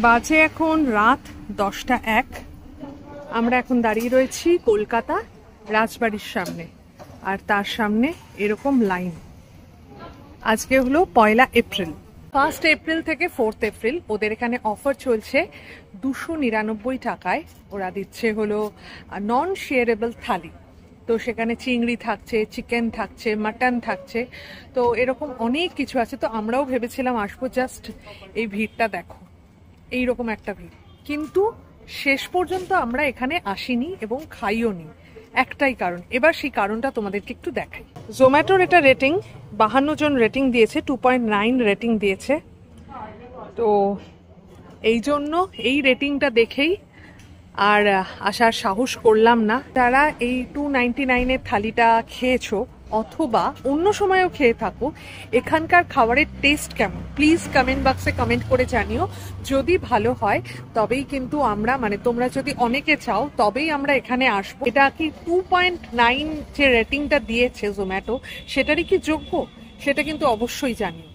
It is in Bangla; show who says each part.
Speaker 1: বাজে এখন রাত 10:01। আমরা এখন দাঁড়িয়ে রয়েছি কলকাতা রাজবাড়ির সামনে, আর তার সামনে এরকম লাইন। আজকে হলো 1 এপ্রিল। 1 এপ্রিল থেকে 4 এপ্রিল ওদের এখানে অফার চলছে। 299 টাকায় ওরা দিচ্ছে হলো নন শেয়ারেবল থালি। তো সেখানে চিংড়ি থাকছে, চিকেন থাকছে, মাটন থাকছে, তো এরকম অনেক কিছু আছে। তো আমরাও ভেবেছিলাম আসবো, জাস্ট এই ভিড়টা দেখো, এইরকম একটা ভিড়। কিন্তু শেষ পর্যন্ত আমরা এখানে আসিনি এবং খাইও নি, একটাই কারণ। এবার সেই কারণটা তোমাদেরকে একটু দেখাই। জোম্যাটোর এটা রেটিং 52 জন রেটিং দিয়েছে, 2.9 রেটিং দিয়েছে। তো এই জন্য এই রেটিংটা দেখেই আর আসার সাহস করলাম না। তারা এই 299-এর থালিটা খেয়েছো অথবা অন্য সময়ও খেয়ে থাকো, এখানকার খাবারের টেস্ট কেমন প্লিজ কমেন্ট বক্সে কমেন্ট করে জানিও। যদি ভালো হয় তবেই কিন্তু আমরা, মানে তোমরা যদি অনেকে চাও তবেই আমরা এখানে আসবো। এটা কি 2.9 যে রেটিংটা দিয়েছে জোম্যাটো, সেটারই কি যোগ্য, সেটা কিন্তু অবশ্যই জানিও।